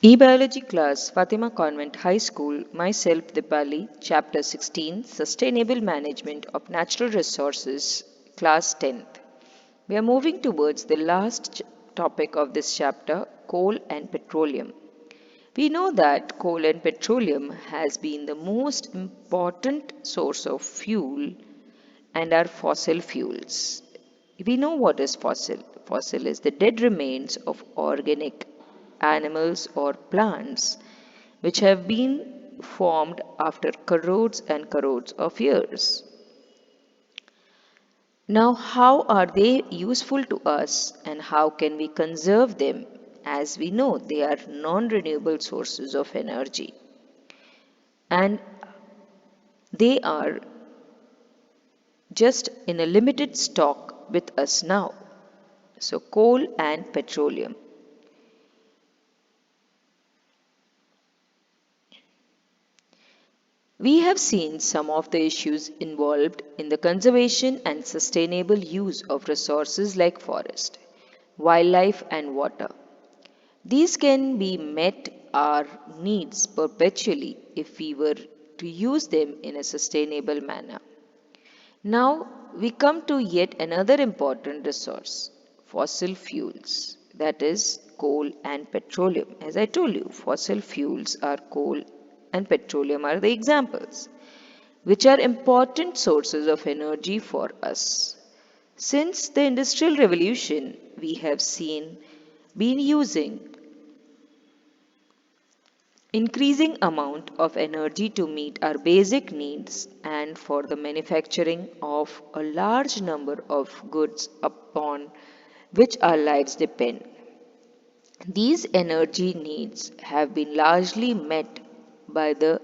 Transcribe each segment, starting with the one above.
E-Biology class, Fatima Convent High School, myself Dipali, Chapter 16, Sustainable Management of Natural Resources, Class 10th. We are moving towards the last topic of this chapter, coal and petroleum. We know that coal and petroleum has been the most important source of fuel and are fossil fuels. We know what is fossil. Fossil is the dead remains of organic animals or plants which have been formed after crores and crores of years. Now, how are they useful to us and how can we conserve them? As we know, they are non renewable sources of energy and they are just in a limited stock with us now. So, coal and petroleum. We have seen some of the issues involved in the conservation and sustainable use of resources like forest, wildlife, and water. These can be met our needs perpetually if we were to use them in a sustainable manner. Now we come to yet another important resource fossil fuels, that is, coal and petroleum. As I told you, fossil fuels are coal and petroleum are the examples, which are important sources of energy for us. Since the Industrial Revolution, we have been using increasing amount of energy to meet our basic needs and for the manufacturing of a large number of goods upon which our lives depend. These energy needs have been largely met by the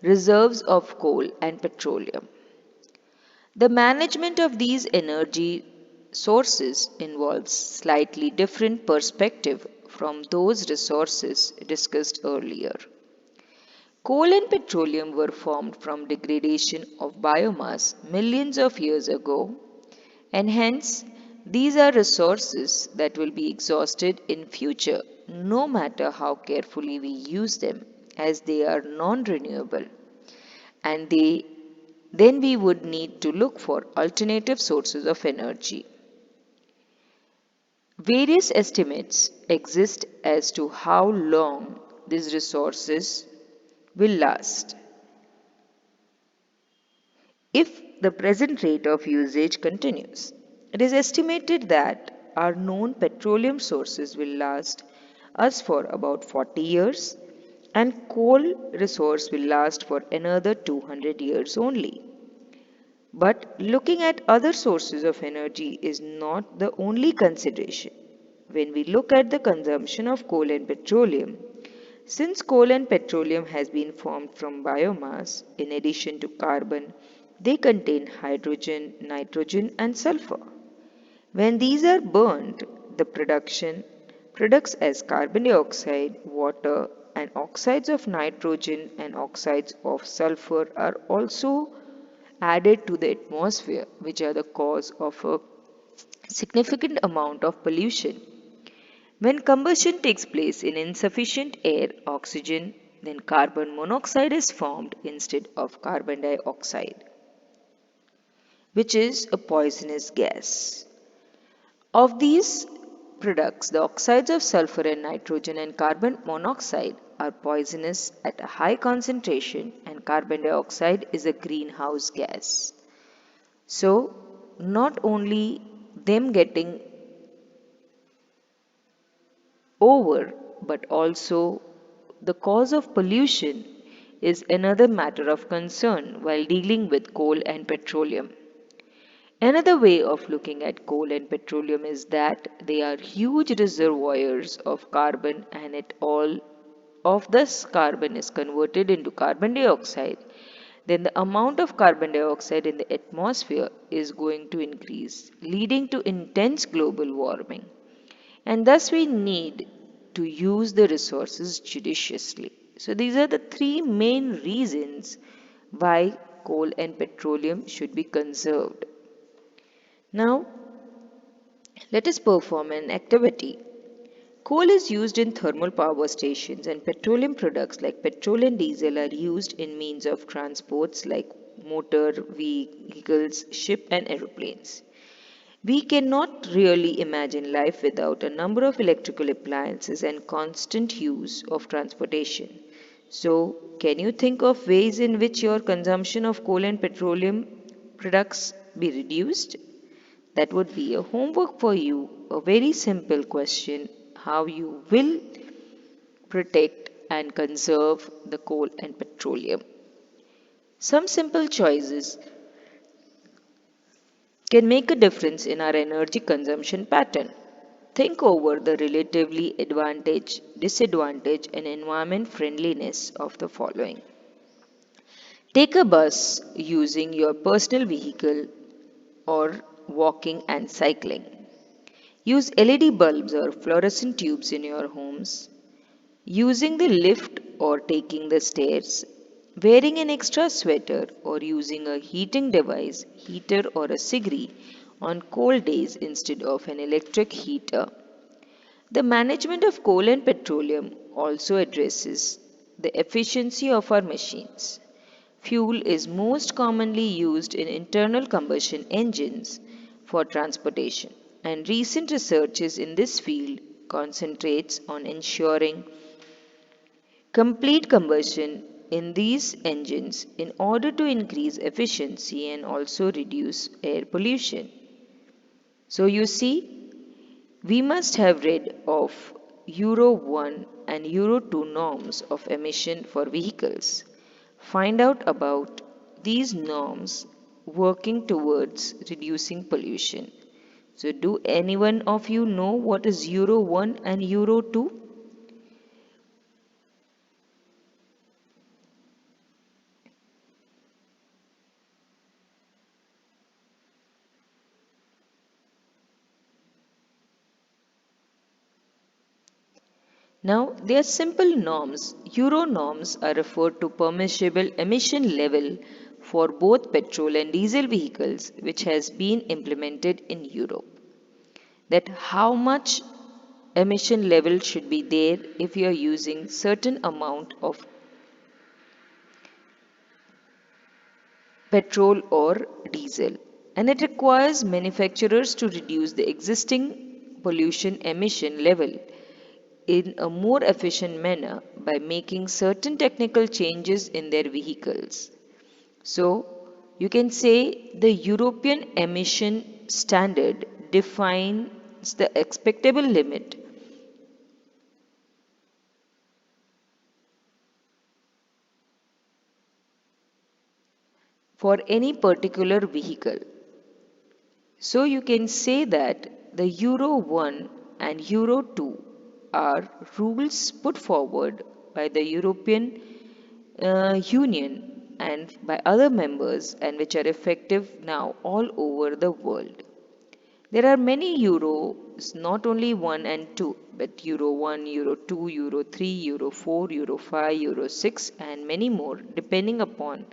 reserves of coal and petroleum. The management of these energy sources involves slightly different perspective from those resources discussed earlier. Coal and petroleum were formed from degradation of biomass millions of years ago, and hence these are resources that will be exhausted in future no matter how carefully we use them as they are non-renewable and then we would need to look for alternative sources of energy. Various estimates exist as to how long these resources will last. If the present rate of usage continues, it is estimated that our known petroleum sources will last us for about 40 years and coal resource will last for another 200 years only. But looking at other sources of energy is not the only consideration. When we look at the consumption of coal and petroleum, since coal and petroleum has been formed from biomass, in addition to carbon, they contain hydrogen, nitrogen, and sulfur. When these are burned, the production products as carbon dioxide, water, and oxides of nitrogen and oxides of sulfur are also added to the atmosphere, which are the cause of a significant amount of pollution. When combustion takes place in insufficient air oxygen, then carbon monoxide is formed instead of carbon dioxide, which is a poisonous gas. Of these products, the oxides of sulfur and nitrogen and carbon monoxide are poisonous at a high concentration, and carbon dioxide is a greenhouse gas. So, not only them getting over, but also the cause of pollution is another matter of concern while dealing with coal and petroleum. Another way of looking at coal and petroleum is that they are huge reservoirs of carbon and it all of this carbon is converted into carbon dioxide, then the amount of carbon dioxide in the atmosphere is going to increase, leading to intense global warming. And thus we need to use the resources judiciously. So these are the three main reasons why coal and petroleum should be conserved. Now, let us perform an activity. Coal is used in thermal power stations, and petroleum products like petrol and diesel are used in means of transports like motor vehicles, ship and aeroplanes. We cannot really imagine life without a number of electrical appliances and constant use of transportation. So, can you think of ways in which your consumption of coal and petroleum products be reduced? That would be a homework for you, a very simple question how you will protect and conserve the coal and petroleum. Some simple choices can make a difference in our energy consumption pattern. Think over the relatively advantage, disadvantage, and environment friendliness of the following. Take a bus using your personal vehicle or walking and cycling. Use LED bulbs or fluorescent tubes in your homes. Using the lift or taking the stairs. Wearing an extra sweater or using a heating device, heater or a cigarette on cold days instead of an electric heater. The management of coal and petroleum also addresses the efficiency of our machines. Fuel is most commonly used in internal combustion engines for transportation, and recent researches in this field concentrates on ensuring complete combustion in these engines in order to increase efficiency and also reduce air pollution. So you see, we must have rid of Euro 1 and Euro 2 norms of emission for vehicles. Find out about these norms working towards reducing pollution. So, do anyone of you know what is Euro 1 and Euro 2? Now, they are simple norms. Euro norms are referred to permissible emission level for both petrol and diesel vehicles which has been implemented in Europe. That how much emission level should be there if you are using certain amount of petrol or diesel, and it requires manufacturers to reduce the existing pollution emission level in a more efficient manner by making certain technical changes in their vehicles. So, you can say the European emission standard defines the expectable limit for any particular vehicle. So you can say that the Euro 1 and Euro 2 are rules put forward by the European Union and by other members and which are effective now all over the world. There are many euros, not only 1 and 2, but Euro 1, Euro 2, Euro 3, Euro 4, Euro 5, Euro 6, and many more, depending upon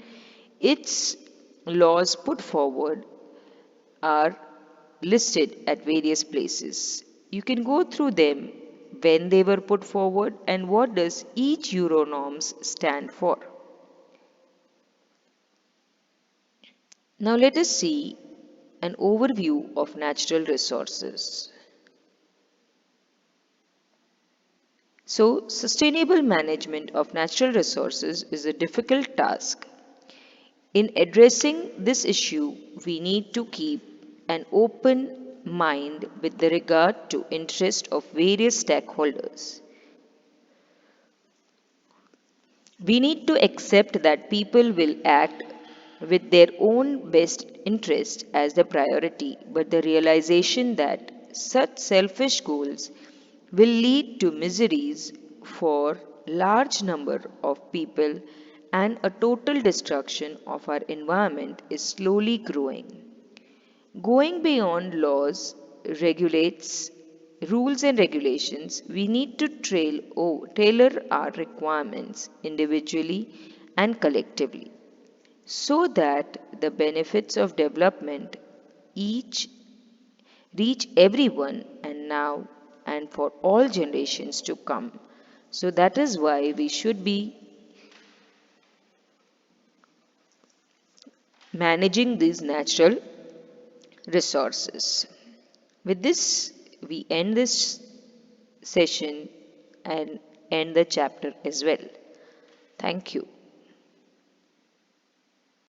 its laws put forward are listed at various places. You can go through them when they were put forward and what does each euro norms stand for. Now let us see an overview of natural resources. So, sustainable management of natural resources is a difficult task. In addressing this issue, we need to keep an open mind with the regard to interest of various stakeholders. We need to accept that people will act with their own best interest as the priority, but the realization that such selfish goals will lead to miseries for large number of people and a total destruction of our environment is slowly growing. Going beyond laws, regulates, rules and regulations, we need to tailor our requirements individually and collectively so that the benefits of development each reach everyone and now and for all generations to come. So that is why we should be managing these natural resources. With this, we end this session and end the chapter as well. Thank you.